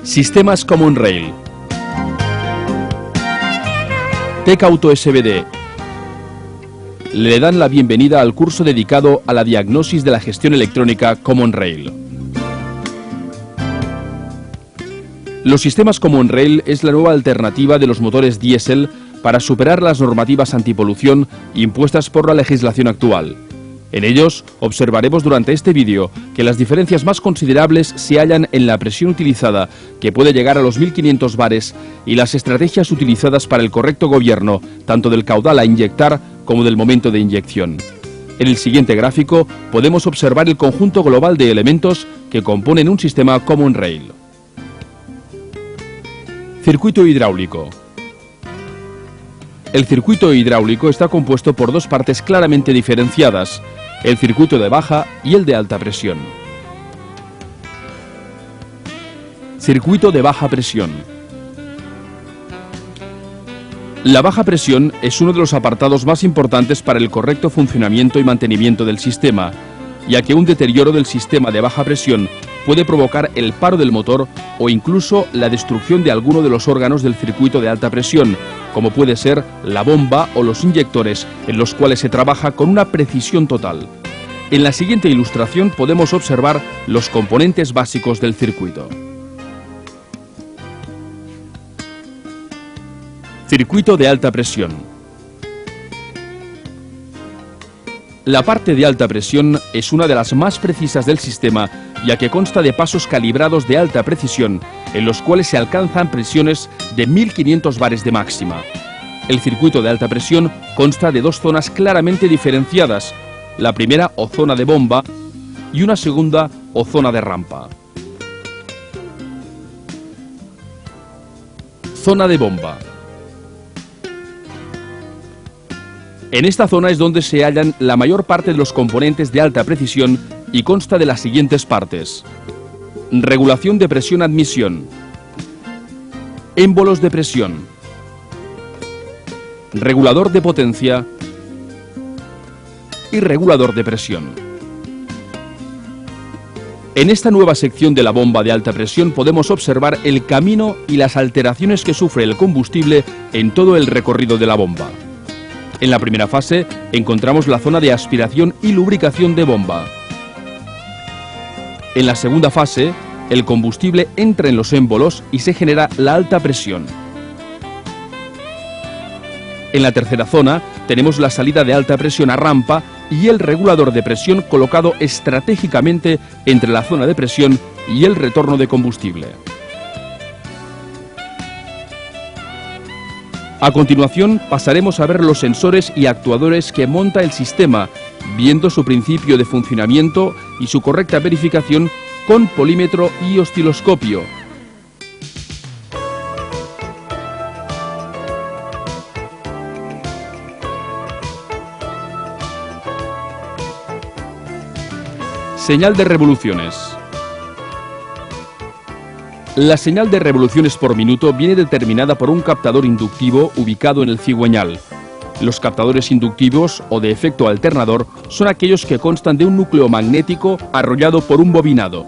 Sistemas Common Rail. Tec Auto SBD le dan la bienvenida al curso dedicado a la diagnosis de la gestión electrónica Common Rail. Los sistemas Common Rail es la nueva alternativa de los motores diésel para superar las normativas antipolución impuestas por la legislación actual. En ellos observaremos durante este vídeo que las diferencias más considerables se hallan en la presión utilizada, que puede llegar a los 1500 bares, y las estrategias utilizadas para el correcto gobierno, tanto del caudal a inyectar como del momento de inyección. En el siguiente gráfico podemos observar el conjunto global de elementos que componen un sistema Common Rail. Circuito hidráulico. El circuito hidráulico está compuesto por dos partes claramente diferenciadas, el circuito de baja y el de alta presión. Circuito de baja presión. La baja presión es uno de los apartados más importantes para el correcto funcionamiento y mantenimiento del sistema, ya que un deterioro del sistema de baja presión puede provocar el paro del motor o incluso la destrucción de alguno de los órganos del circuito de alta presión, como puede ser la bomba o los inyectores, en los cuales se trabaja con una precisión total. En la siguiente ilustración podemos observar los componentes básicos del circuito. Circuito de alta presión. La parte de alta presión es una de las más precisas del sistema, ya que consta de pasos calibrados de alta precisión, en los cuales se alcanzan presiones de 1500 bares de máxima. El circuito de alta presión consta de dos zonas claramente diferenciadas, la primera o zona de bomba y una segunda o zona de rampa. Zona de bomba. En esta zona es donde se hallan la mayor parte de los componentes de alta precisión y consta de las siguientes partes: regulación de presión-admisión, émbolos de presión, regulador de potencia y regulador de presión. En esta nueva sección de la bomba de alta presión podemos observar el camino y las alteraciones que sufre el combustible en todo el recorrido de la bomba. En la primera fase encontramos la zona de aspiración y lubricación de bomba. En la segunda fase, el combustible entra en los émbolos y se genera la alta presión. En la tercera zona tenemos la salida de alta presión a rampa y el regulador de presión colocado estratégicamente entre la zona de presión y el retorno de combustible. A continuación pasaremos a ver los sensores y actuadores que monta el sistema, viendo su principio de funcionamiento y su correcta verificación con polímetro y osciloscopio. Señal de revoluciones. La señal de revoluciones por minuto viene determinada por un captador inductivo ubicado en el cigüeñal. Los captadores inductivos o de efecto alternador son aquellos que constan de un núcleo magnético arrollado por un bobinado.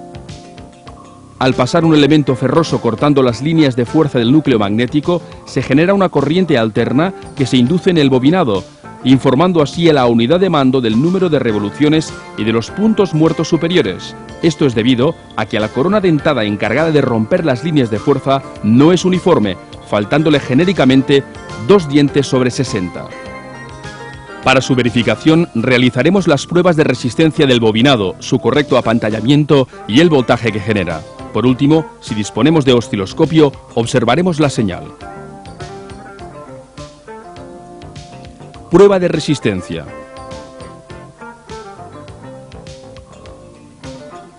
Al pasar un elemento ferroso cortando las líneas de fuerza del núcleo magnético, se genera una corriente alterna que se induce en el bobinado, informando así a la unidad de mando del número de revoluciones y de los puntos muertos superiores. Esto es debido a que la corona dentada encargada de romper las líneas de fuerza no es uniforme, faltándole genéricamente 2 dientes sobre 60. Para su verificación realizaremos las pruebas de resistencia del bobinado, su correcto apantallamiento y el voltaje que genera. Por último, si disponemos de osciloscopio, observaremos la señal. Prueba de resistencia.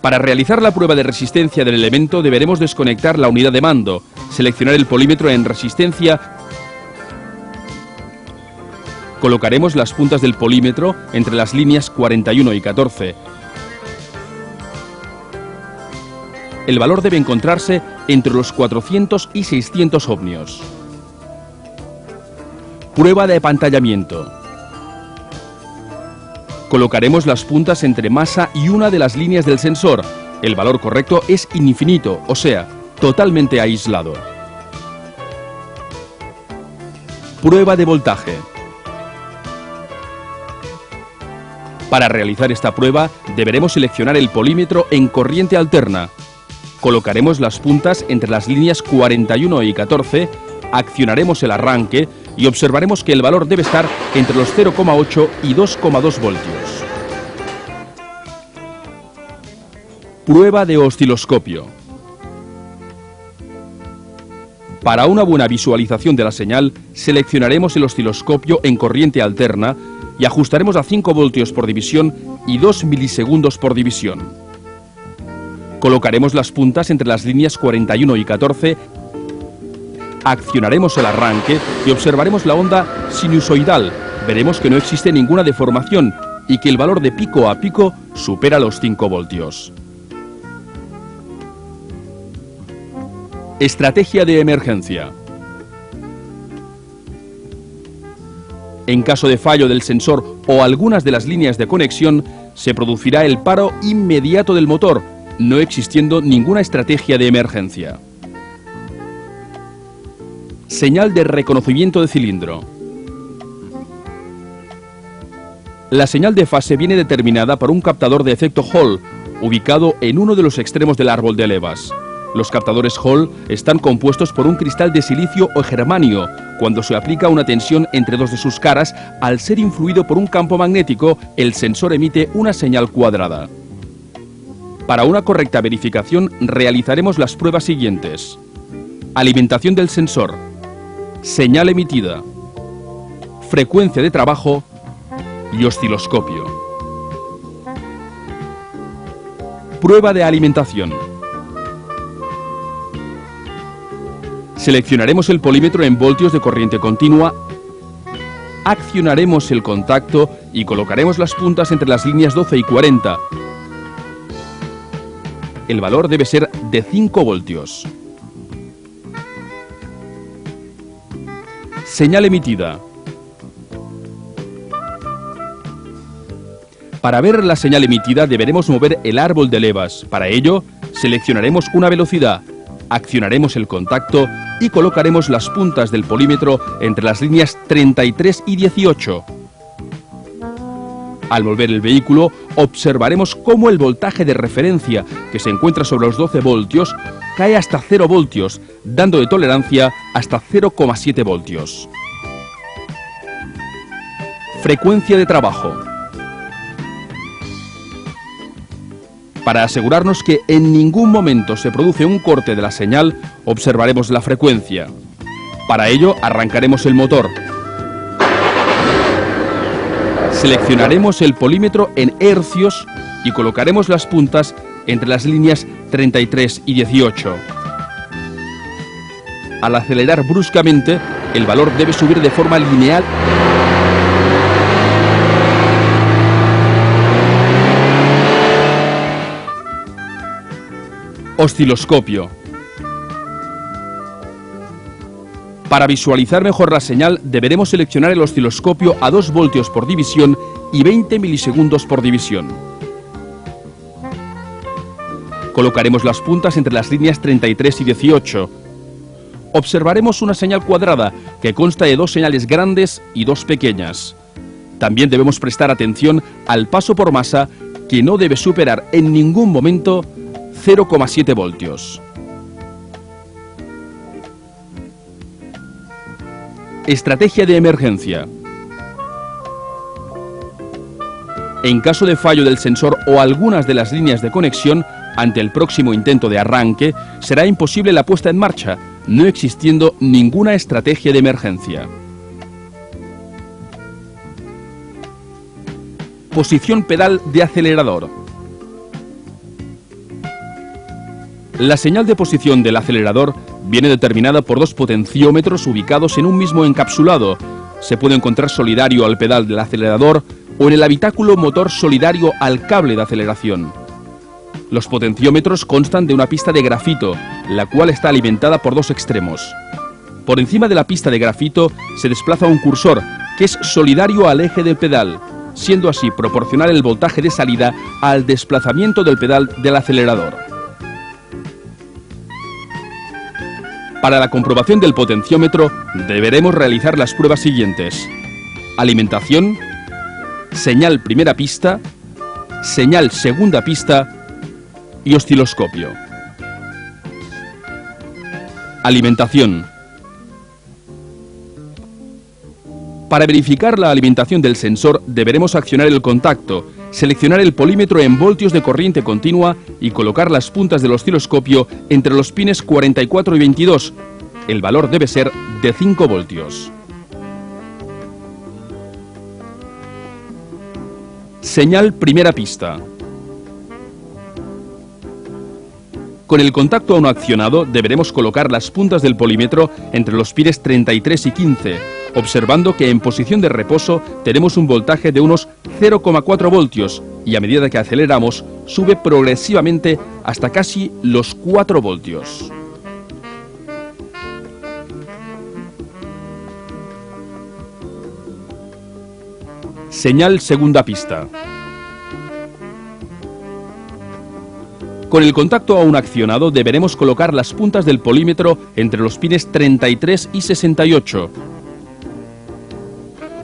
Para realizar la prueba de resistencia del elemento deberemos desconectar la unidad de mando, seleccionar el polímetro en resistencia. Colocaremos las puntas del polímetro entre las líneas 41 y 14. El valor debe encontrarse entre los 400 y 600 ohmios. Prueba de apantallamiento. Colocaremos las puntas entre masa y una de las líneas del sensor. El valor correcto es infinito, o sea, totalmente aislado. Prueba de voltaje. Para realizar esta prueba deberemos seleccionar el polímetro en corriente alterna. Colocaremos las puntas entre las líneas 41 y 14, accionaremos el arranque y observaremos que el valor debe estar entre los 0,8 y 2,2 voltios. Prueba de osciloscopio. Para una buena visualización de la señal, seleccionaremos el osciloscopio en corriente alterna y ajustaremos a 5 voltios por división y 2 milisegundos por división. Colocaremos las puntas entre las líneas 41 y 14, accionaremos el arranque y observaremos la onda sinusoidal. Veremos que no existe ninguna deformación y que el valor de pico a pico supera los 5 voltios. Estrategia de emergencia. En caso de fallo del sensor o algunas de las líneas de conexión, se producirá el paro inmediato del motor, no existiendo ninguna estrategia de emergencia. Señal de reconocimiento de cilindro. La señal de fase viene determinada por un captador de efecto Hall, ubicado en uno de los extremos del árbol de levas. Los captadores Hall están compuestos por un cristal de silicio o germanio. Cuando se aplica una tensión entre dos de sus caras, al ser influido por un campo magnético, el sensor emite una señal cuadrada. Para una correcta verificación, realizaremos las pruebas siguientes: alimentación del sensor, señal emitida, frecuencia de trabajo y osciloscopio. Prueba de alimentación. Seleccionaremos el polímetro en voltios de corriente continua, accionaremos el contacto y colocaremos las puntas entre las líneas 12 y 40. El valor debe ser de 5 voltios. Señal emitida. Para ver la señal emitida deberemos mover el árbol de levas. Para ello, seleccionaremos una velocidad, accionaremos el contacto y colocaremos las puntas del polímetro entre las líneas 33 y 18. Al volver el vehículo, observaremos cómo el voltaje de referencia, que se encuentra sobre los 12 voltios, cae hasta 0 voltios, dando de tolerancia hasta 0,7 voltios. Frecuencia de trabajo. Para asegurarnos que en ningún momento se produce un corte de la señal, observaremos la frecuencia. Para ello, arrancaremos el motor. Seleccionaremos el polímetro en hercios y colocaremos las puntas entre las líneas 33 y 18. Al acelerar bruscamente, el valor debe subir de forma lineal. Osciloscopio. Para visualizar mejor la señal, deberemos seleccionar el osciloscopio a 2 voltios por división y 20 milisegundos por división. Colocaremos las puntas entre las líneas 33 y 18. Observaremos una señal cuadrada que consta de 2 señales grandes y 2 pequeñas. También debemos prestar atención al paso por masa, que no debe superar en ningún momento 0,7 voltios. Estrategia de emergencia. En caso de fallo del sensor o algunas de las líneas de conexión, ante el próximo intento de arranque, será imposible la puesta en marcha, no existiendo ninguna estrategia de emergencia. Posición pedal de acelerador. La señal de posición del acelerador viene determinada por 2 potenciómetros ubicados en un mismo encapsulado. Se puede encontrar solidario al pedal del acelerador o en el habitáculo motor solidario al cable de aceleración. Los potenciómetros constan de una pista de grafito, la cual está alimentada por 2 extremos. Por encima de la pista de grafito se desplaza un cursor, que es solidario al eje del pedal, siendo así proporcional el voltaje de salida al desplazamiento del pedal del acelerador. Para la comprobación del potenciómetro deberemos realizar las pruebas siguientes: alimentación, señal primera pista, señal segunda pista y osciloscopio. Alimentación. Para verificar la alimentación del sensor deberemos accionar el contacto, seleccionar el polímetro en voltios de corriente continua y colocar las puntas del osciloscopio entre los pines 44 y 22. El valor debe ser de 5 voltios. Señal primera pista. Con el contacto aún accionado deberemos colocar las puntas del polímetro entre los pines 33 y 15, observando que en posición de reposo tenemos un voltaje de unos 0,4 voltios y a medida que aceleramos sube progresivamente hasta casi los 4 voltios. Señal segunda pista. Con el contacto aún accionado deberemos colocar las puntas del polímetro entre los pines 33 y 68,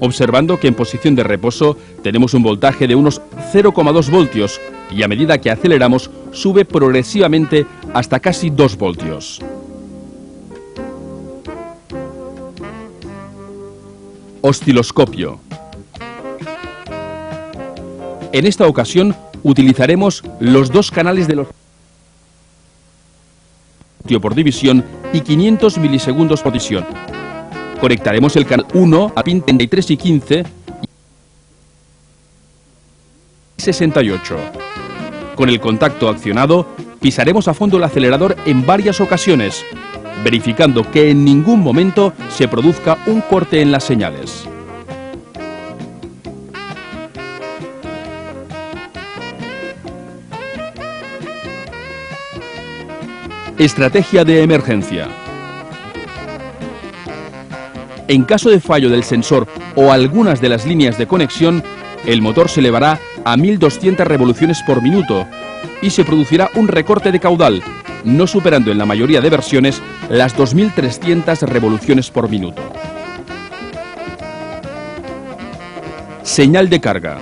observando que en posición de reposo tenemos un voltaje de unos 0,2 voltios y a medida que aceleramos sube progresivamente hasta casi 2 voltios. Osciloscopio. En esta ocasión utilizaremos los dos canales de los por división y 500 milisegundos por división. Conectaremos el canal 1 a pin 33 y 15 y 68. Con el contacto accionado, pisaremos a fondo el acelerador en varias ocasiones, verificando que en ningún momento se produzca un corte en las señales. Estrategia de emergencia. En caso de fallo del sensor o algunas de las líneas de conexión, el motor se elevará a 1200 revoluciones por minuto y se producirá un recorte de caudal, no superando en la mayoría de versiones las 2300 revoluciones por minuto. Señal de carga.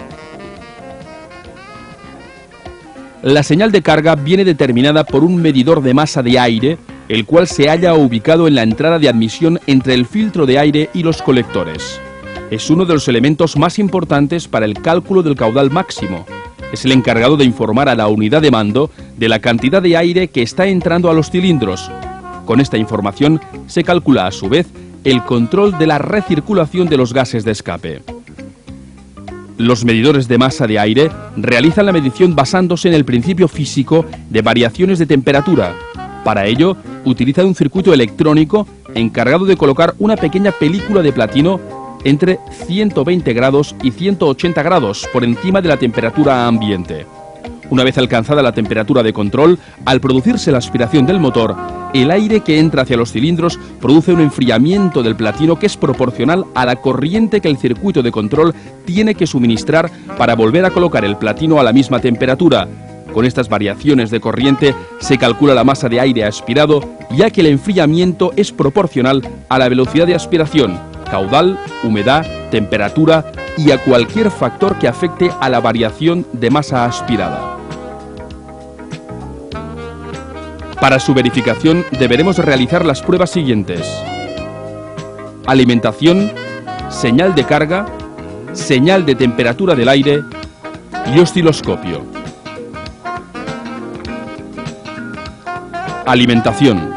La señal de carga viene determinada por un medidor de masa de aire, el cual se halla ubicado en la entrada de admisión entre el filtro de aire y los colectores. Es uno de los elementos más importantes para el cálculo del caudal máximo. Es el encargado de informar a la unidad de mando de la cantidad de aire que está entrando a los cilindros. Con esta información se calcula a su vez el control de la recirculación de los gases de escape. Los medidores de masa de aire realizan la medición basándose en el principio físico de variaciones de temperatura. Para ello, utilizan un circuito electrónico encargado de colocar una pequeña película de platino entre 120 grados y 180 grados por encima de la temperatura ambiente. Una vez alcanzada la temperatura de control, al producirse la aspiración del motor, el aire que entra hacia los cilindros produce un enfriamiento del platino que es proporcional a la corriente que el circuito de control tiene que suministrar para volver a colocar el platino a la misma temperatura. Con estas variaciones de corriente se calcula la masa de aire aspirado, ya que el enfriamiento es proporcional a la velocidad de aspiración, caudal, humedad, temperatura y a cualquier factor que afecte a la variación de masa aspirada. Para su verificación deberemos realizar las pruebas siguientes: alimentación, señal de carga, señal de temperatura del aire y osciloscopio. Alimentación.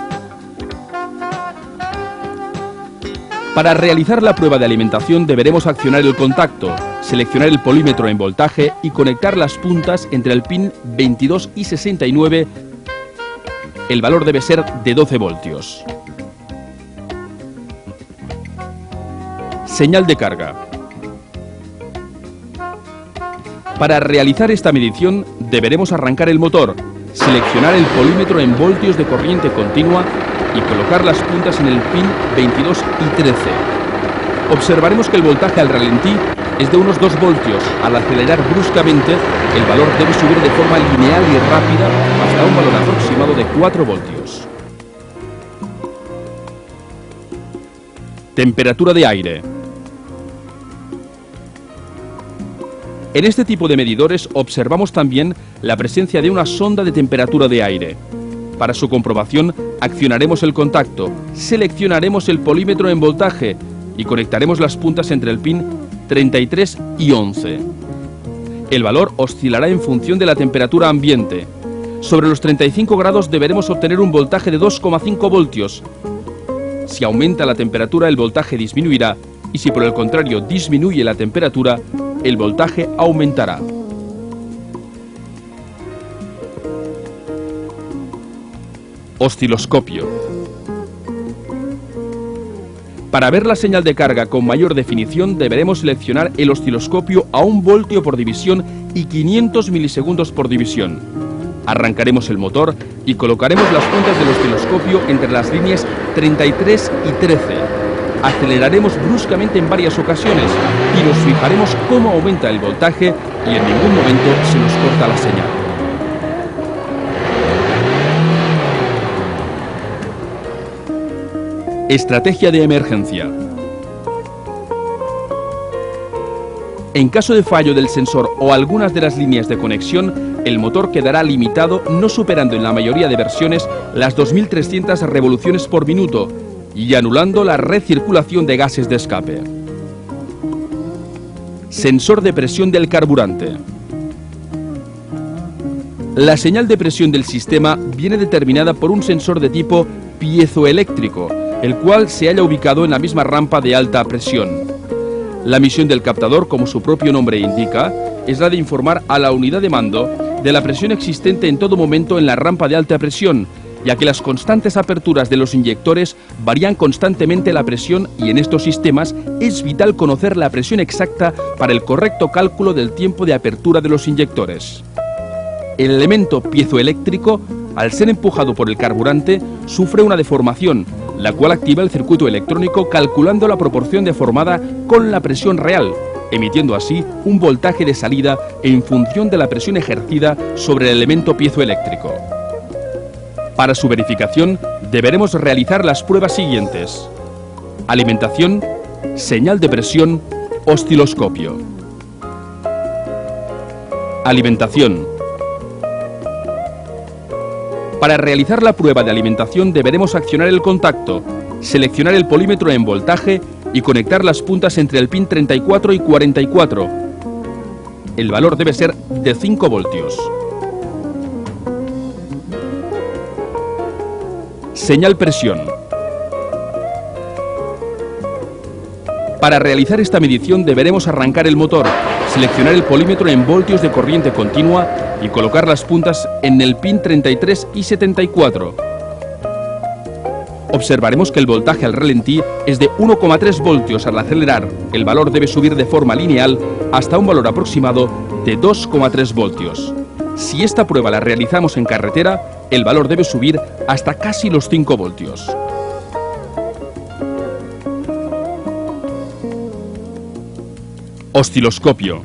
Para realizar la prueba de alimentación deberemos accionar el contacto, seleccionar el polímetro en voltaje y conectar las puntas entre el pin 22 y 69. El valor debe ser de 12 voltios. Señal de carga. Para realizar esta medición deberemos arrancar el motor, seleccionar el polímetro en voltios de corriente continua y colocar las puntas en el pin 22 y 13. Observaremos que el voltaje al ralentí es de unos 2 voltios. Al acelerar bruscamente, el valor debe subir de forma lineal y rápida hasta un valor aproximado de 4 voltios. Temperatura de aire. En este tipo de medidores observamos también la presencia de una sonda de temperatura de aire. Para su comprobación, accionaremos el contacto, seleccionaremos el polímetro en voltaje y conectaremos las puntas entre el pin 33 y 11. El valor oscilará en función de la temperatura ambiente. Sobre los 35 grados deberemos obtener un voltaje de 2,5 voltios. Si aumenta la temperatura, el voltaje disminuirá, y si por el contrario disminuye la temperatura, el voltaje aumentará. Osciloscopio. Para ver la señal de carga con mayor definición deberemos seleccionar el osciloscopio a 1 voltio por división y 500 milisegundos por división. Arrancaremos el motor y colocaremos las puntas del osciloscopio entre las líneas 33 y 13. Aceleraremos bruscamente en varias ocasiones y nos fijaremos cómo aumenta el voltaje y en ningún momento se nos corta la señal. Estrategia de emergencia. En caso de fallo del sensor o algunas de las líneas de conexión, el motor quedará limitado, no superando en la mayoría de versiones las 2300 revoluciones por minuto y anulando la recirculación de gases de escape. Sensor de presión del carburante. La señal de presión del sistema viene determinada por un sensor de tipo piezoeléctrico, el cual se halla ubicado en la misma rampa de alta presión. La misión del captador, como su propio nombre indica, es la de informar a la unidad de mando de la presión existente en todo momento en la rampa de alta presión, ya que las constantes aperturas de los inyectores varían constantemente la presión y en estos sistemas es vital conocer la presión exacta para el correcto cálculo del tiempo de apertura de los inyectores. El elemento piezoeléctrico, al ser empujado por el carburante, sufre una deformación, la cual activa el circuito electrónico calculando la proporción deformada con la presión real, emitiendo así un voltaje de salida en función de la presión ejercida sobre el elemento piezoeléctrico. Para su verificación, deberemos realizar las pruebas siguientes: alimentación, señal de presión, osciloscopio. Alimentación. Para realizar la prueba de alimentación deberemos accionar el contacto, seleccionar el polímetro en voltaje y conectar las puntas entre el pin 34 y 44. El valor debe ser de 5 voltios. Señal presión. Para realizar esta medición deberemos arrancar el motor, seleccionar el polímetro en voltios de corriente continua y colocar las puntas en el pin 33 y 74. Observaremos que el voltaje al ralentí es de 1,3 voltios al acelerar. El valor debe subir de forma lineal hasta un valor aproximado de 2,3 voltios. Si esta prueba la realizamos en carretera, el valor debe subir hasta casi los 5 voltios. Osciloscopio.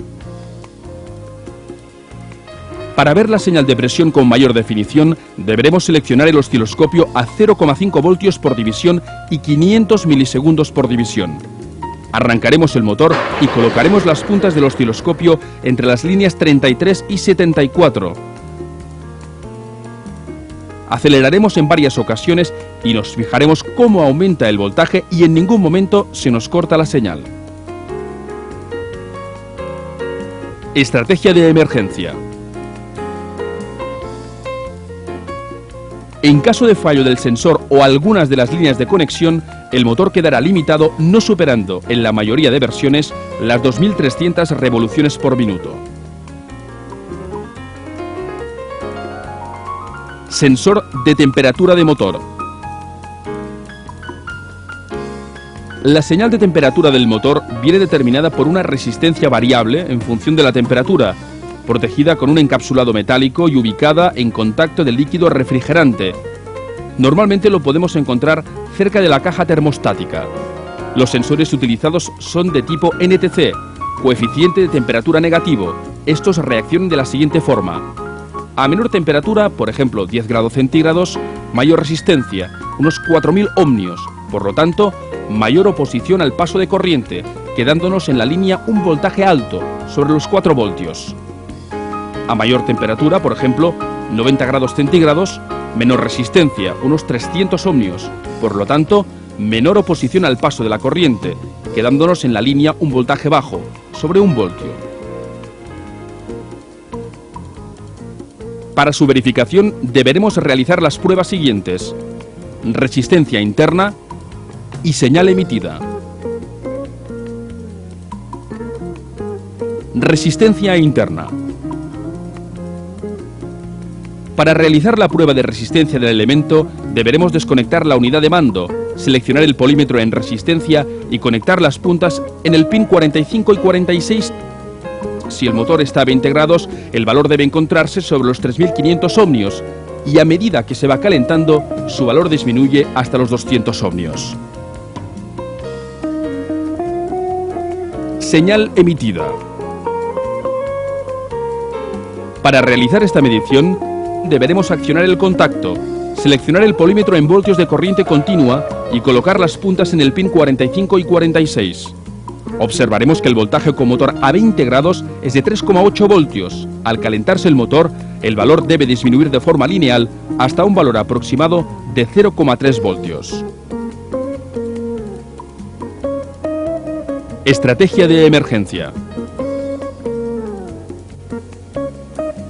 Para ver la señal de presión con mayor definición, deberemos seleccionar el osciloscopio a 0,5 voltios por división y 500 milisegundos por división. Arrancaremos el motor y colocaremos las puntas del osciloscopio entre las líneas 33 y 74. Aceleraremos en varias ocasiones y nos fijaremos cómo aumenta el voltaje y en ningún momento se nos corta la señal. Estrategia de emergencia. En caso de fallo del sensor o algunas de las líneas de conexión, el motor quedará limitado, no superando, en la mayoría de versiones, las 2300 revoluciones por minuto. Sensor de temperatura de motor. La señal de temperatura del motor viene determinada por una resistencia variable en función de la temperatura, protegida con un encapsulado metálico y ubicada en contacto del líquido refrigerante. Normalmente lo podemos encontrar cerca de la caja termostática. Los sensores utilizados son de tipo NTC, coeficiente de temperatura negativo. Estos reaccionan de la siguiente forma: a menor temperatura, por ejemplo 10 grados centígrados, mayor resistencia, unos 4000 ohmios, Por lo tanto, mayor oposición al paso de corriente, quedándonos en la línea un voltaje alto, sobre los 4 voltios. A mayor temperatura, por ejemplo, 90 grados centígrados, menor resistencia, unos 300 ohmios. Por lo tanto, menor oposición al paso de la corriente, quedándonos en la línea un voltaje bajo, sobre 1 voltio. Para su verificación deberemos realizar las pruebas siguientes: resistencia interna y señal emitida. Resistencia interna. Para realizar la prueba de resistencia del elemento, deberemos desconectar la unidad de mando, seleccionar el polímetro en resistencia y conectar las puntas en el pin 45 y 46. Si el motor está a 20 grados, el valor debe encontrarse sobre los 3500 ohmios y a medida que se va calentando, su valor disminuye hasta los 200 ohmios. Señal emitida. Para realizar esta medición, deberemos accionar el contacto, seleccionar el polímetro en voltios de corriente continua y colocar las puntas en el pin 45 y 46. Observaremos que el voltaje con motor a 20 grados es de 3,8 voltios. Al calentarse el motor, el valor debe disminuir de forma lineal hasta un valor aproximado de 0,3 voltios. Estrategia de emergencia.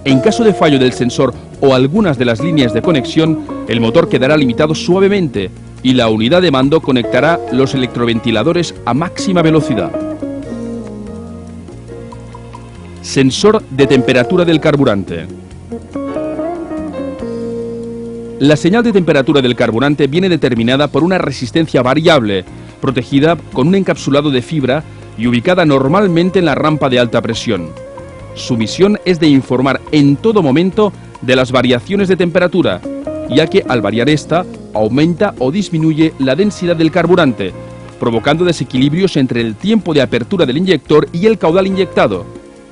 En caso de fallo del sensor o algunas de las líneas de conexión, el motor quedará limitado suavemente y la unidad de mando conectará los electroventiladores a máxima velocidad. Sensor de temperatura del carburante. La señal de temperatura del carburante viene determinada por una resistencia variable, protegida con un encapsulado de fibra y ubicada normalmente en la rampa de alta presión. Su misión es de informar en todo momento de las variaciones de temperatura, ya que al variar esta, aumenta o disminuye la densidad del carburante, provocando desequilibrios entre el tiempo de apertura del inyector y el caudal inyectado.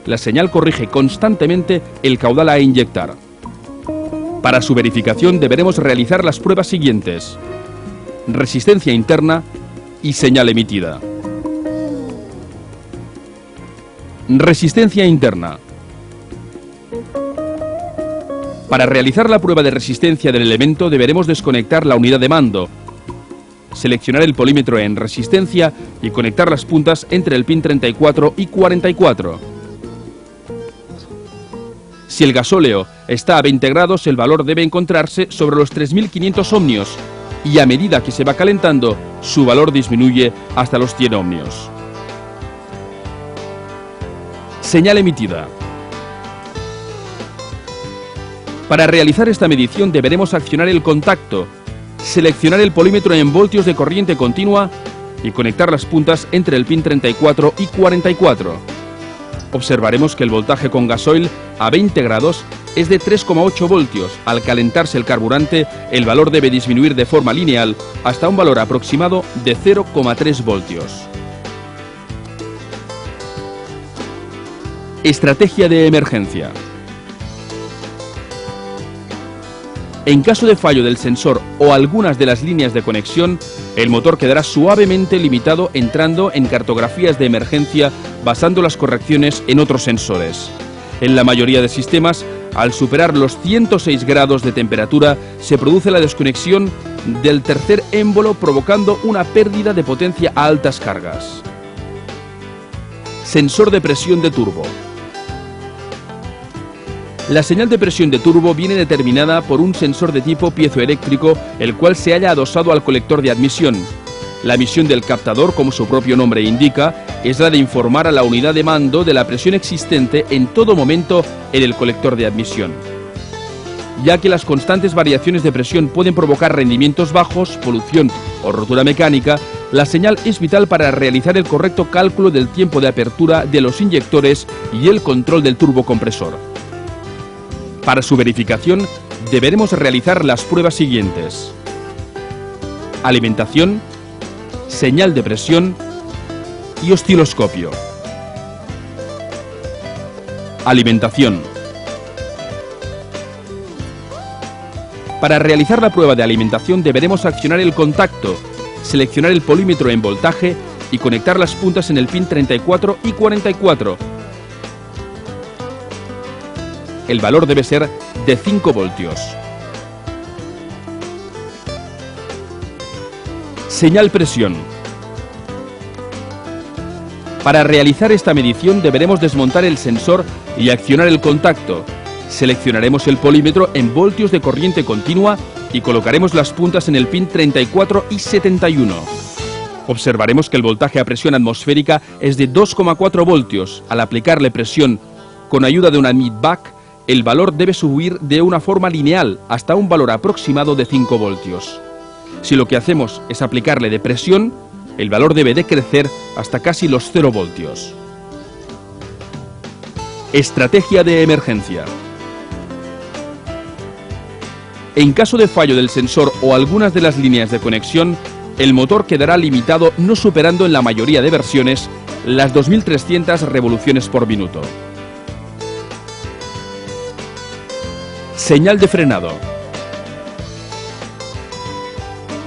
La señal corrige constantemente el caudal a inyectar. Para su verificación deberemos realizar las pruebas siguientes: resistencia interna y señal emitida. Resistencia interna. Para realizar la prueba de resistencia del elemento deberemos desconectar la unidad de mando, seleccionar el polímetro en resistencia y conectar las puntas entre el pin 34 y 44. Si el gasóleo está a 20 grados, el valor debe encontrarse sobre los 3500 ohmios y a medida que se va calentando, su valor disminuye hasta los 100 ohmios. Señal emitida. Para realizar esta medición deberemos accionar el contacto, seleccionar el polímetro en voltios de corriente continua y conectar las puntas entre el pin 34 y 44. Observaremos que el voltaje con gasoil a 20 grados es de 3,8 voltios. Al calentarse el carburante, el valor debe disminuir de forma lineal hasta un valor aproximado de 0,3 voltios. Estrategia de emergencia. En caso de fallo del sensor o algunas de las líneas de conexión, el motor quedará suavemente limitado entrando en cartografías de emergencia basando las correcciones en otros sensores. En la mayoría de sistemas, al superar los 106 grados de temperatura, se produce la desconexión del tercer émbolo provocando una pérdida de potencia a altas cargas. Sensor de presión de turbo. La señal de presión de turbo viene determinada por un sensor de tipo piezoeléctrico, el cual se halla adosado al colector de admisión. La misión del captador, como su propio nombre indica, es la de informar a la unidad de mando de la presión existente en todo momento en el colector de admisión. Ya que las constantes variaciones de presión pueden provocar rendimientos bajos, polución o rotura mecánica, la señal es vital para realizar el correcto cálculo del tiempo de apertura de los inyectores y el control del turbocompresor. Para su verificación, deberemos realizar las pruebas siguientes: alimentación, señal de presión y osciloscopio. Alimentación. Para realizar la prueba de alimentación deberemos accionar el contacto, seleccionar el polímetro en voltaje y conectar las puntas en el pin 34 y 44. El valor debe ser de 5 voltios. Señal presión. Para realizar esta medición deberemos desmontar el sensor y accionar el contacto. Seleccionaremos el polímetro en voltios de corriente continua y colocaremos las puntas en el pin 34 y 71. Observaremos que el voltaje a presión atmosférica es de 2,4 voltios. Al aplicarle presión con ayuda de un admit-back, el valor debe subir de una forma lineal hasta un valor aproximado de 5 voltios. Si lo que hacemos es aplicarle de presión, el valor debe decrecer hasta casi los 0 voltios. Estrategia de emergencia. En caso de fallo del sensor o algunas de las líneas de conexión, el motor quedará limitado no superando en la mayoría de versiones las 2300 revoluciones por minuto. Señal de frenado.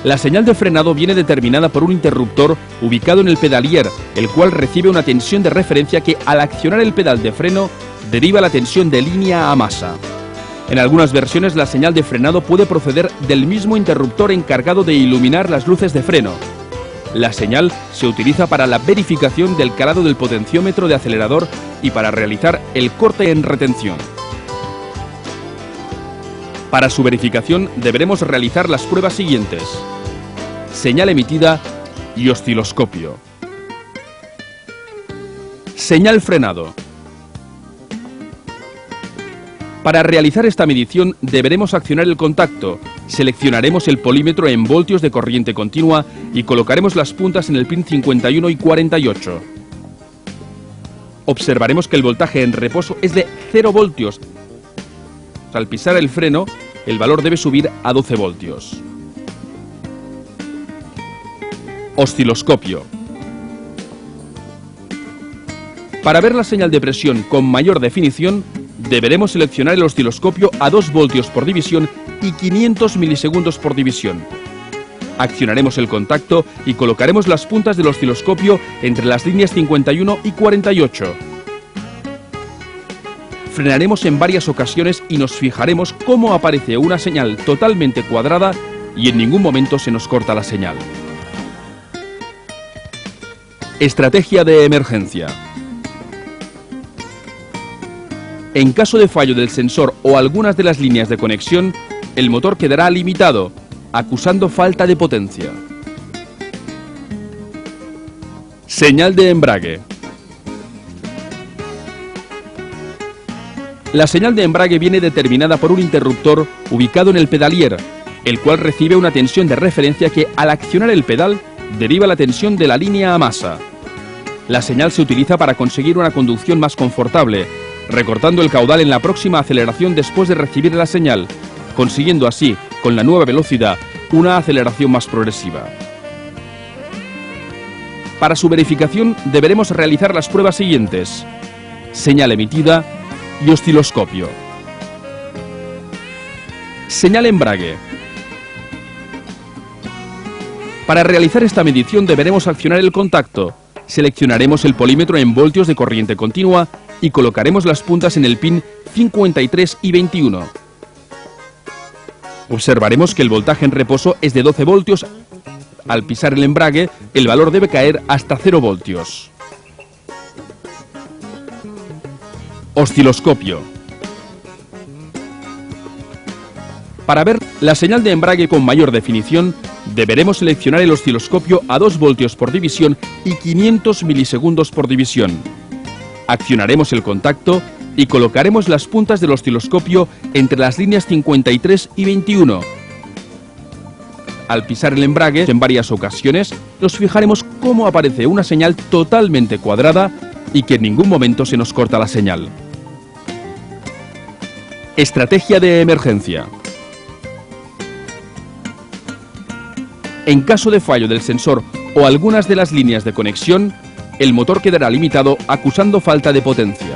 La señal de frenado viene determinada por un interruptor ubicado en el pedalier, el cual recibe una tensión de referencia que al accionar el pedal de freno deriva la tensión de línea a masa. En algunas versiones la señal de frenado puede proceder del mismo interruptor encargado de iluminar las luces de freno. La señal se utiliza para la verificación del calado del potenciómetro de acelerador y para realizar el corte en retención. Para su verificación deberemos realizar las pruebas siguientes: señal emitida y osciloscopio. Señal frenado. Para realizar esta medición deberemos accionar el contacto, seleccionaremos el polímetro en voltios de corriente continua y colocaremos las puntas en el pin 51 y 48. Observaremos que el voltaje en reposo es de 0 voltios. Al pisar el freno, el valor debe subir a 12 voltios. Osciloscopio. Para ver la señal de presión con mayor definición, deberemos seleccionar el osciloscopio a 2 voltios por división y 500 milisegundos por división. Accionaremos el contacto y colocaremos las puntas del osciloscopio entre las líneas 51 y 48. Frenaremos en varias ocasiones y nos fijaremos cómo aparece una señal totalmente cuadrada y en ningún momento se nos corta la señal. Estrategia de emergencia. En caso de fallo del sensor o algunas de las líneas de conexión, el motor quedará limitado, acusando falta de potencia. Señal de embrague. La señal de embrague viene determinada por un interruptor ubicado en el pedalier, el cual recibe una tensión de referencia que al accionar el pedal deriva la tensión de la línea a masa. La señal se utiliza para conseguir una conducción más confortable, recortando el caudal en la próxima aceleración después de recibir la señal, consiguiendo así, con la nueva velocidad, una aceleración más progresiva. Para su verificación deberemos realizar las pruebas siguientes: señal emitida y osciloscopio. Señal embrague. Para realizar esta medición deberemos accionar el contacto, seleccionaremos el polímetro en voltios de corriente continua y colocaremos las puntas en el pin 53 y 21. Observaremos que el voltaje en reposo es de 12 voltios. Al pisar el embrague, el valor debe caer hasta 0 voltios. Osciloscopio. Para ver la señal de embrague con mayor definición, deberemos seleccionar el osciloscopio a 2 voltios por división y 500 milisegundos por división. Accionaremos el contacto y colocaremos las puntas del osciloscopio entre las líneas 53 y 21. Al pisar el embrague en varias ocasiones, nos fijaremos cómo aparece una señal totalmente cuadrada y que en ningún momento se nos corta la señal. Estrategia de emergencia. En caso de fallo del sensor o algunas de las líneas de conexión, el motor quedará limitado acusando falta de potencia.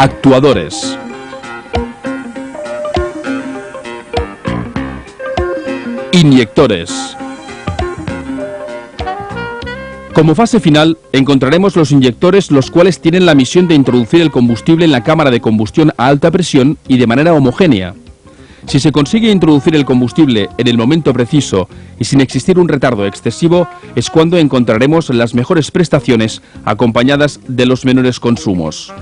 Actuadores. Inyectores. Como fase final, encontraremos los inyectores, los cuales tienen la misión de introducir el combustible en la cámara de combustión a alta presión y de manera homogénea. Si se consigue introducir el combustible en el momento preciso y sin existir un retardo excesivo, es cuando encontraremos las mejores prestaciones acompañadas de los menores consumos.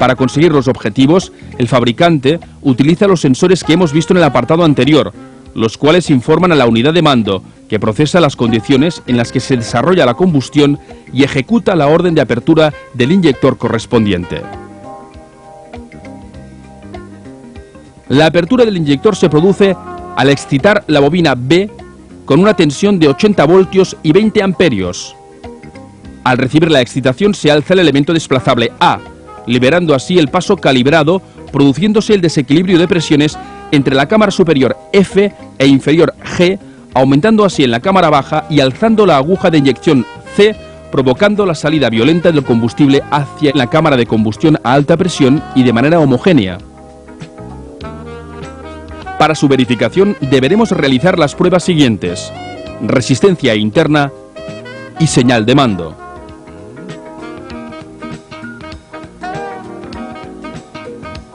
Para conseguir los objetivos, el fabricante utiliza los sensores que hemos visto en el apartado anterior, los cuales informan a la unidad de mando, que procesa las condiciones en las que se desarrolla la combustión y ejecuta la orden de apertura del inyector correspondiente. La apertura del inyector se produce al excitar la bobina B con una tensión de 80 voltios y 20 amperios. Al recibir la excitación se alza el elemento desplazable A, liberando así el paso calibrado, produciéndose el desequilibrio de presiones entre la cámara superior F e inferior G, aumentando así en la cámara baja y alzando la aguja de inyección C, provocando la salida violenta del combustible hacia la cámara de combustión a alta presión y de manera homogénea. Para su verificación deberemos realizar las pruebas siguientes: resistencia interna y señal de mando.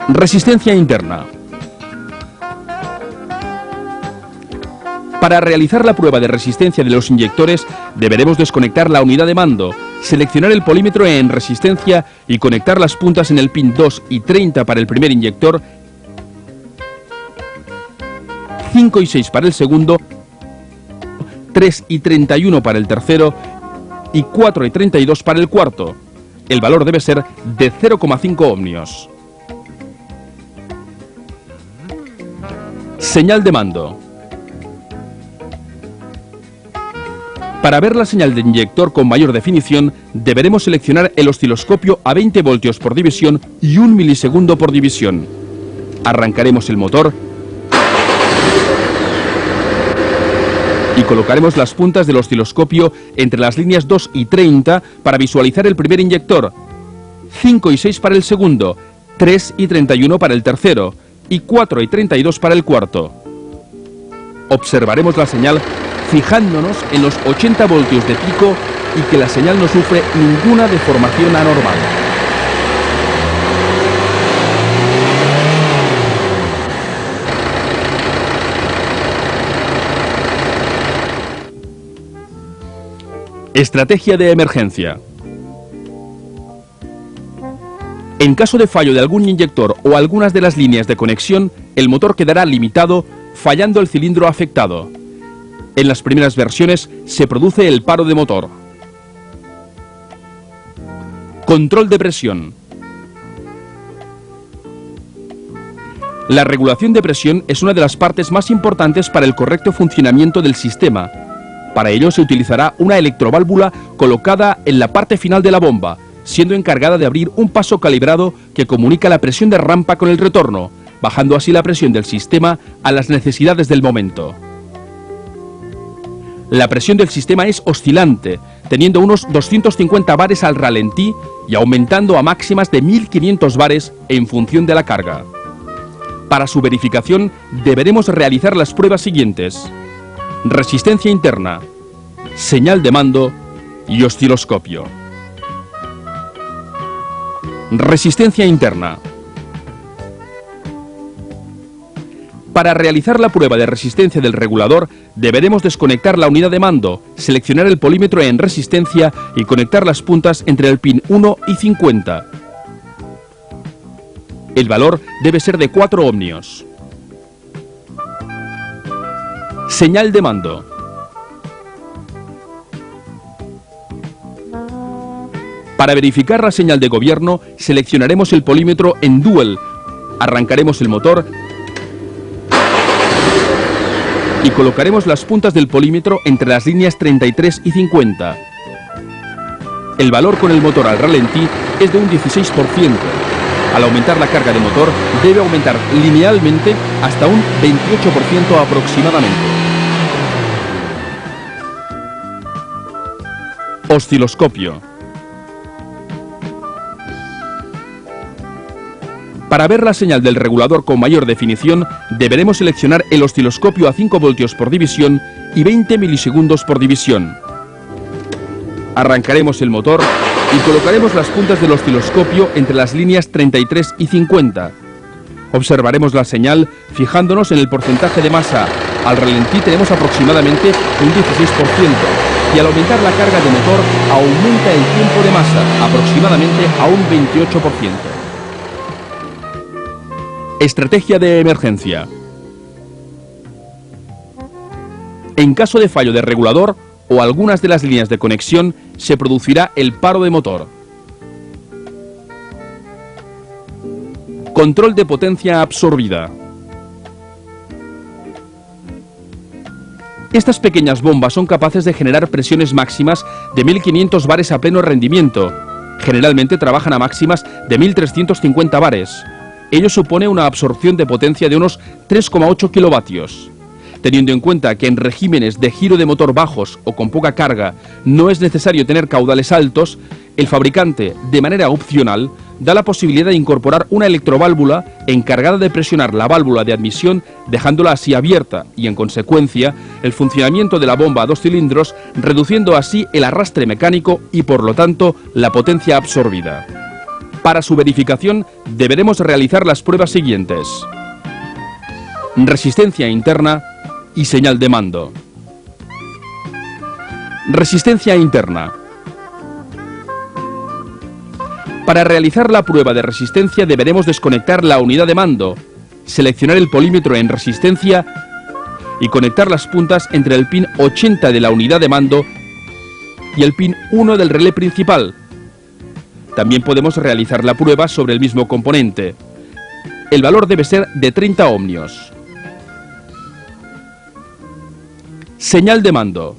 Resistencia interna. Para realizar la prueba de resistencia de los inyectores deberemos desconectar la unidad de mando, seleccionar el polímetro en resistencia y conectar las puntas en el pin 2 y 30 para el primer inyector, 5 y 6 para el segundo, 3 y 31 para el tercero y 4 y 32 para el cuarto. El valor debe ser de 0,5 ohmios. Señal de mando. Para ver la señal de inyector con mayor definición, deberemos seleccionar el osciloscopio a 20 voltios por división y 1 milisegundo por división. Arrancaremos el motor y colocaremos las puntas del osciloscopio entre las líneas 2 y 30 para visualizar el primer inyector, 5 y 6 para el segundo, 3 y 31 para el tercero y 4 y 32 para el cuarto. Observaremos la señal fijándonos en los 80 voltios de pico y que la señal no sufre ninguna deformación anormal. Estrategia de emergencia. En caso de fallo de algún inyector o algunas de las líneas de conexión, el motor quedará limitado, fallando el cilindro afectado. En las primeras versiones se produce el paro de motor. Control de presión. La regulación de presión es una de las partes más importantes para el correcto funcionamiento del sistema. Para ello se utilizará una electroválvula colocada en la parte final de la bomba, siendo encargada de abrir un paso calibrado que comunica la presión de rampa con el retorno, bajando así la presión del sistema a las necesidades del momento. La presión del sistema es oscilante, teniendo unos 250 bares al ralentí y aumentando a máximas de 1500 bares en función de la carga. Para su verificación deberemos realizar las pruebas siguientes: resistencia interna, señal de mando y osciloscopio. Resistencia interna. Para realizar la prueba de resistencia del regulador, deberemos desconectar la unidad de mando, seleccionar el polímetro en resistencia y conectar las puntas entre el pin 1 y 50. El valor debe ser de 4 ohmios. Señal de mando. Para verificar la señal de gobierno, seleccionaremos el polímetro en Dual, arrancaremos el motor y colocaremos las puntas del polímetro entre las líneas 33 y 50. El valor con el motor al ralentí es de un 16%. Al aumentar la carga de motor, debe aumentar linealmente hasta un 28% aproximadamente. Osciloscopio. Para ver la señal del regulador con mayor definición, deberemos seleccionar el osciloscopio a 5 voltios por división y 20 milisegundos por división. Arrancaremos el motor y colocaremos las puntas del osciloscopio entre las líneas 33 y 50. Observaremos la señal fijándonos en el porcentaje de masa. Al ralentí tenemos aproximadamente un 16% y al aumentar la carga de motor aumenta el tiempo de masa aproximadamente a un 28%. Estrategia de emergencia. En caso de fallo de regulador o algunas de las líneas de conexión, se producirá el paro de motor. Control de potencia absorbida. Estas pequeñas bombas son capaces de generar presiones máximas de 1500 bares a pleno rendimiento. Generalmente trabajan a máximas de 1350 bares. Ello supone una absorción de potencia de unos 3,8 kilovatios. Teniendo en cuenta que en regímenes de giro de motor bajos o con poca carga no es necesario tener caudales altos, el fabricante, de manera opcional, da la posibilidad de incorporar una electroválvula encargada de presionar la válvula de admisión, dejándola así abierta y, en consecuencia, el funcionamiento de la bomba a 2 cilindros, reduciendo así el arrastre mecánico y, por lo tanto, la potencia absorbida. Para su verificación, deberemos realizar las pruebas siguientes: resistencia interna y señal de mando. Resistencia interna. Para realizar la prueba de resistencia deberemos desconectar la unidad de mando, seleccionar el polímetro en resistencia y conectar las puntas entre el pin 80 de la unidad de mando y el pin 1 del relé principal. También podemos realizar la prueba sobre el mismo componente. El valor debe ser de 30 ohmios. Señal de mando.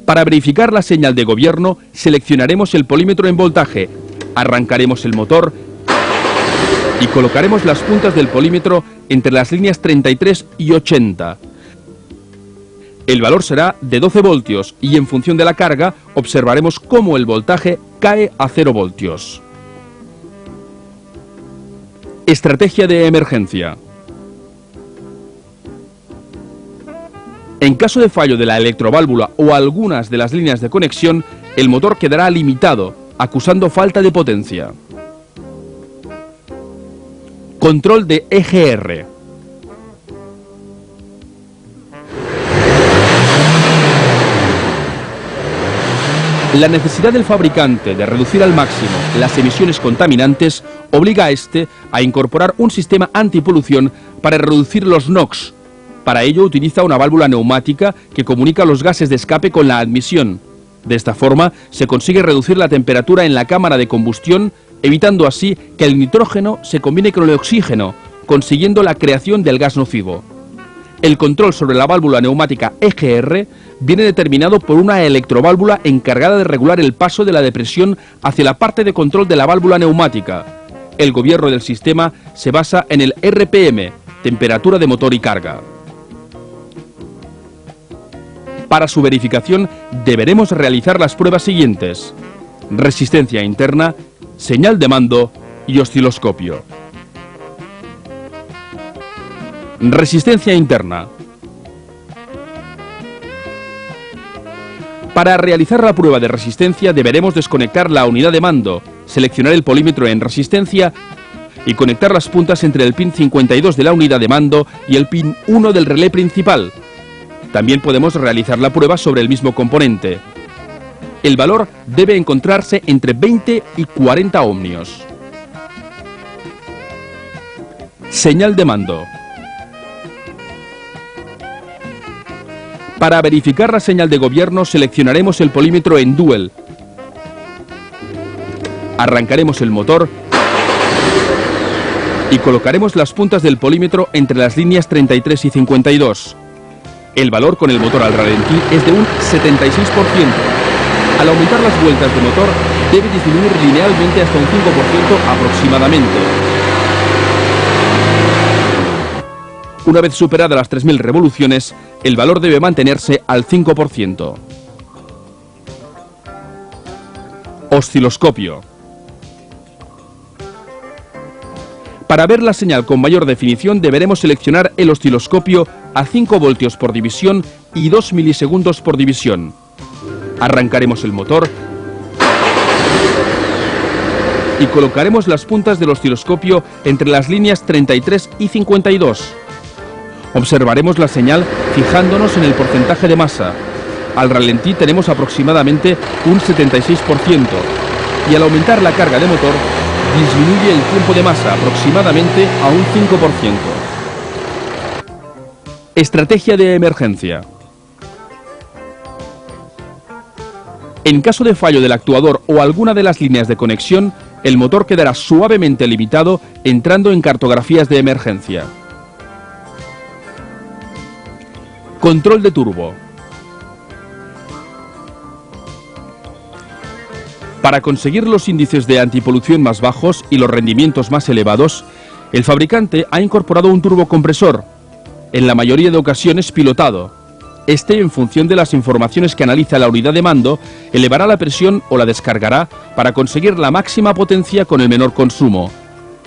Para verificar la señal de gobierno, seleccionaremos el polímetro en voltaje, arrancaremos el motor y colocaremos las puntas del polímetro entre las líneas 33 y 80. El valor será de 12 voltios y en función de la carga observaremos cómo el voltaje cae a 0 voltios. Estrategia de emergencia. En caso de fallo de la electroválvula o algunas de las líneas de conexión, el motor quedará limitado, acusando falta de potencia. Control de EGR. La necesidad del fabricante de reducir al máximo las emisiones contaminantes obliga a este a incorporar un sistema antipolución para reducir los NOx. Para ello utiliza una válvula neumática que comunica los gases de escape con la admisión. De esta forma se consigue reducir la temperatura en la cámara de combustión, evitando así que el nitrógeno se combine con el oxígeno, consiguiendo la creación del gas nocivo. El control sobre la válvula neumática EGR viene determinado por una electroválvula encargada de regular el paso de la depresión hacia la parte de control de la válvula neumática. El gobierno del sistema se basa en el RPM, temperatura de motor y carga. Para su verificación deberemos realizar las pruebas siguientes: resistencia interna, señal de mando y osciloscopio. Resistencia interna. Para realizar la prueba de resistencia deberemos desconectar la unidad de mando, seleccionar el polímetro en resistencia y conectar las puntas entre el pin 52 de la unidad de mando y el pin 1 del relé principal. También podemos realizar la prueba sobre el mismo componente. El valor debe encontrarse entre 20 y 40 ohmios. Señal de mando. Para verificar la señal de gobierno seleccionaremos el polímetro en dual. Arrancaremos el motor y colocaremos las puntas del polímetro entre las líneas 33 y 52. El valor con el motor al ralentí es de un 76%. Al aumentar las vueltas de motor debe disminuir linealmente hasta un 5% aproximadamente. Una vez superadas las 3000 revoluciones, el valor debe mantenerse al 5%. Osciloscopio. Para ver la señal con mayor definición deberemos seleccionar el osciloscopio a 5 voltios por división y 2 milisegundos por división. Arrancaremos el motor y colocaremos las puntas del osciloscopio entre las líneas 33 y 52. Observaremos la señal fijándonos en el porcentaje de masa. Al ralentí tenemos aproximadamente un 76% y al aumentar la carga de motor disminuye el tiempo de masa aproximadamente a un 5%. Estrategia de emergencia. En caso de fallo del actuador o alguna de las líneas de conexión, el motor quedará suavemente limitado entrando en cartografías de emergencia. Control de turbo. Para conseguir los índices de antipolución más bajos y los rendimientos más elevados, el fabricante ha incorporado un turbocompresor, en la mayoría de ocasiones pilotado. Este, en función de las informaciones que analiza la unidad de mando, elevará la presión o la descargará para conseguir la máxima potencia con el menor consumo.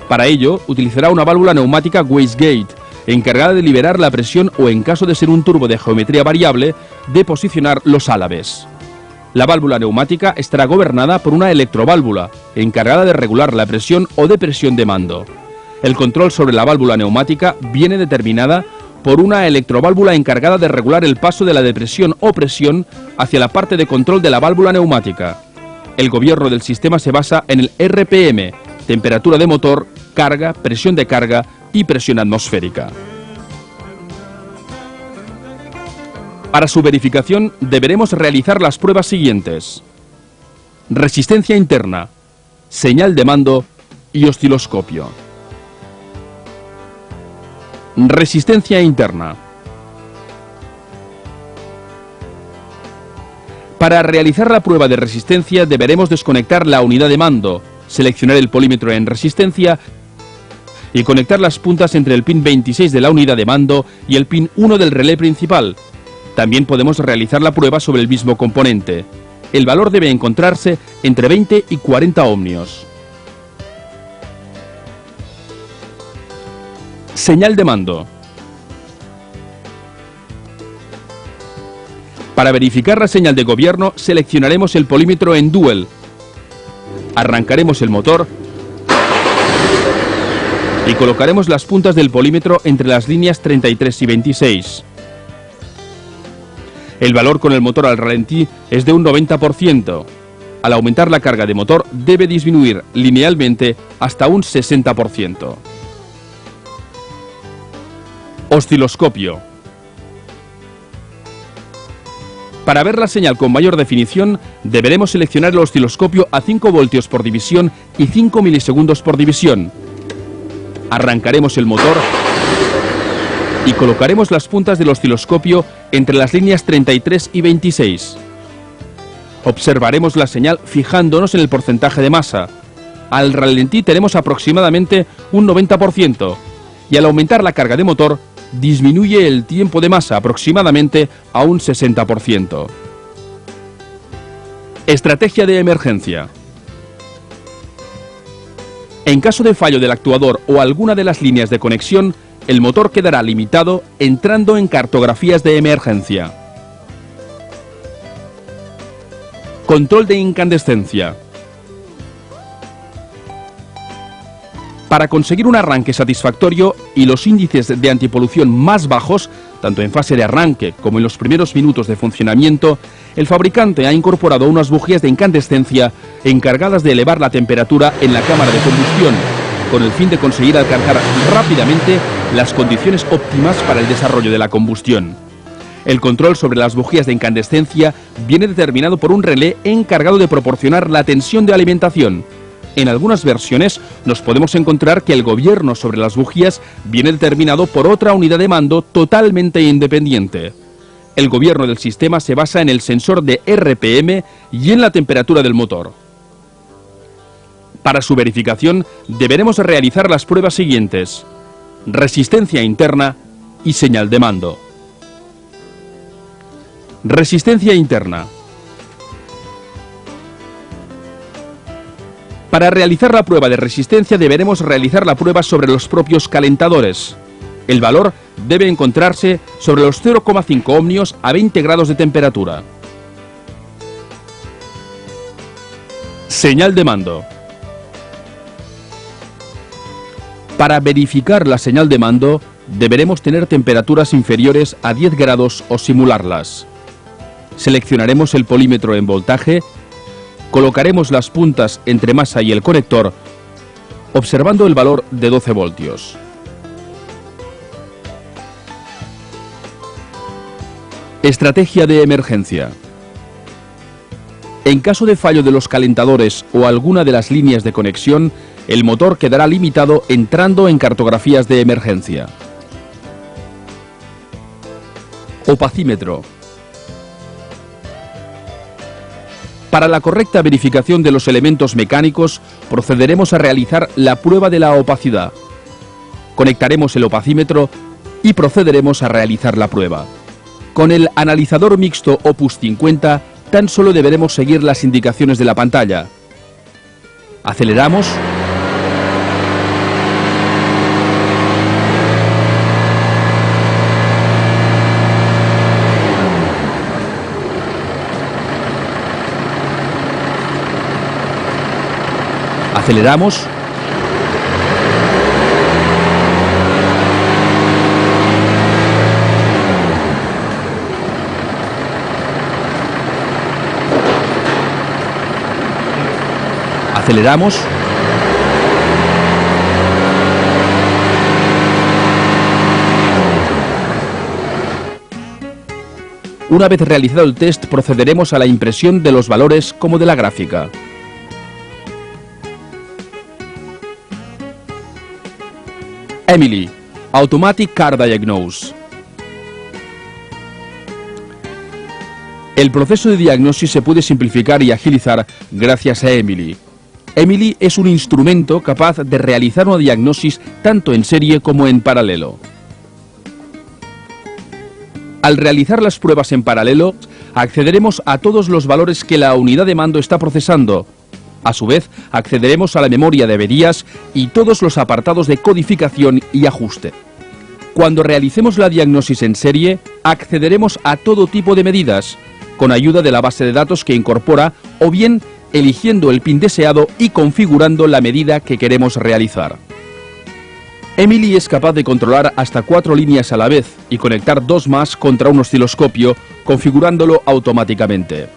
Para ello, utilizará una válvula neumática wastegate, encargada de liberar la presión o, en caso de ser un turbo de geometría variable, de posicionar los álabes. La válvula neumática estará gobernada por una electroválvula, encargada de regular la presión o depresión de mando. El control sobre la válvula neumática viene determinada por una electroválvula encargada de regular el paso de la depresión o presión hacia la parte de control de la válvula neumática. El gobierno del sistema se basa en el RPM, temperatura de motor, carga, presión de carga y presión atmosférica. Para su verificación deberemos realizar las pruebas siguientes: resistencia interna, señal de mando y osciloscopio. Resistencia interna. Para realizar la prueba de resistencia deberemos desconectar la unidad de mando, seleccionar el polímetro en resistencia y conectar las puntas entre el pin 26 de la unidad de mando y el pin 1 del relé principal. También podemos realizar la prueba sobre el mismo componente. El valor debe encontrarse entre 20 y 40 ohmios. Señal de mando. Para verificar la señal de gobierno seleccionaremos el polímetro en dual. Arrancaremos el motor y colocaremos las puntas del polímetro entre las líneas 33 y 26. El valor con el motor al ralentí es de un 90%. Al aumentar la carga de motor debe disminuir linealmente hasta un 60%. Osciloscopio. Para ver la señal con mayor definición deberemos seleccionar el osciloscopio a 5 voltios por división y 5 milisegundos por división. Arrancaremos el motor y colocaremos las puntas del osciloscopio entre las líneas 33 y 26. Observaremos la señal fijándonos en el porcentaje de masa. Al ralentí tenemos aproximadamente un 90% y al aumentar la carga de motor disminuye el tiempo de masa aproximadamente a un 60%. Estrategia de emergencia. En caso de fallo del actuador o alguna de las líneas de conexión, el motor quedará limitado entrando en cartografías de emergencia. Control de incandescencia. Para conseguir un arranque satisfactorio y los índices de antipolución más bajos, tanto en fase de arranque como en los primeros minutos de funcionamiento, el fabricante ha incorporado unas bujías de incandescencia encargadas de elevar la temperatura en la cámara de combustión, con el fin de conseguir alcanzar rápidamente las condiciones óptimas para el desarrollo de la combustión. El control sobre las bujías de incandescencia viene determinado por un relé encargado de proporcionar la tensión de alimentación. En algunas versiones nos podemos encontrar que el gobierno sobre las bujías viene determinado por otra unidad de mando totalmente independiente. El gobierno del sistema se basa en el sensor de RPM y en la temperatura del motor. Para su verificación deberemos realizar las pruebas siguientes: resistencia interna y señal de mando. Resistencia interna. Para realizar la prueba de resistencia deberemos realizar la prueba sobre los propios calentadores. El valor debe encontrarse sobre los 0,5 ohmios a 20 grados de temperatura. Señal de mando. Para verificar la señal de mando, deberemos tener temperaturas inferiores a 10 grados o simularlas. Seleccionaremos el polímetro en voltaje, colocaremos las puntas entre masa y el conector, observando el valor de 12 voltios. Estrategia de emergencia. En caso de fallo de los calentadores o alguna de las líneas de conexión, el motor quedará limitado entrando en cartografías de emergencia. Opacímetro. Para la correcta verificación de los elementos mecánicos, procederemos a realizar la prueba de la opacidad. Conectaremos el opacímetro y procederemos a realizar la prueba. Con el analizador mixto Opus 50, tan solo deberemos seguir las indicaciones de la pantalla. Aceleramos. Aceleramos. Aceleramos. Una vez realizado el test, procederemos a la impresión de los valores como de la gráfica. Emily, Automatic Car Diagnose. El proceso de diagnosis se puede simplificar y agilizar gracias a Emily. Emily es un instrumento capaz de realizar una diagnosis tanto en serie como en paralelo. Al realizar las pruebas en paralelo, accederemos a todos los valores que la unidad de mando está procesando. A su vez, accederemos a la memoria de averías y todos los apartados de codificación y ajuste. Cuando realicemos la diagnosis en serie, accederemos a todo tipo de medidas, con ayuda de la base de datos que incorpora, o bien eligiendo el pin deseado y configurando la medida que queremos realizar. Emily es capaz de controlar hasta 4 líneas a la vez y conectar 2 más contra un osciloscopio, configurándolo automáticamente.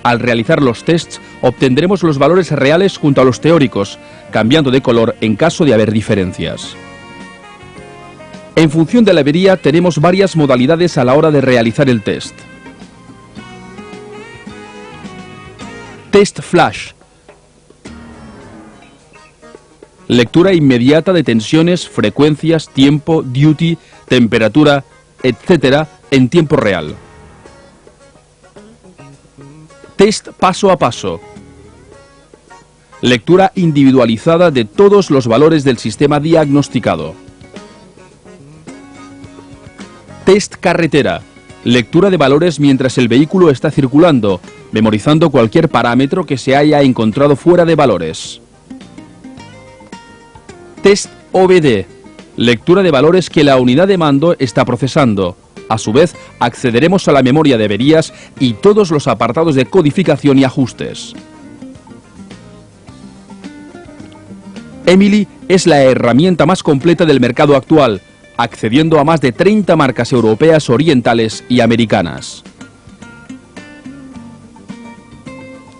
Al realizar los tests, obtendremos los valores reales junto a los teóricos, cambiando de color en caso de haber diferencias. En función de la avería, tenemos varias modalidades a la hora de realizar el test. Test Flash. Lectura inmediata de tensiones, frecuencias, tiempo, duty, temperatura, etc. en tiempo real. Test paso a paso. Lectura individualizada de todos los valores del sistema diagnosticado. Test carretera. Lectura de valores mientras el vehículo está circulando, memorizando cualquier parámetro que se haya encontrado fuera de valores. Test OBD. Lectura de valores que la unidad de mando está procesando. A su vez, accederemos a la memoria de averías y todos los apartados de codificación y ajustes. Emily es la herramienta más completa del mercado actual, accediendo a más de 30 marcas europeas, orientales y americanas.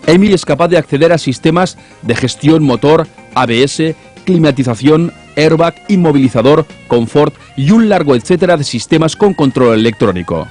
Emily es capaz de acceder a sistemas de gestión motor, ABS, climatización, airbag, inmovilizador, confort y un largo etcétera de sistemas con control electrónico.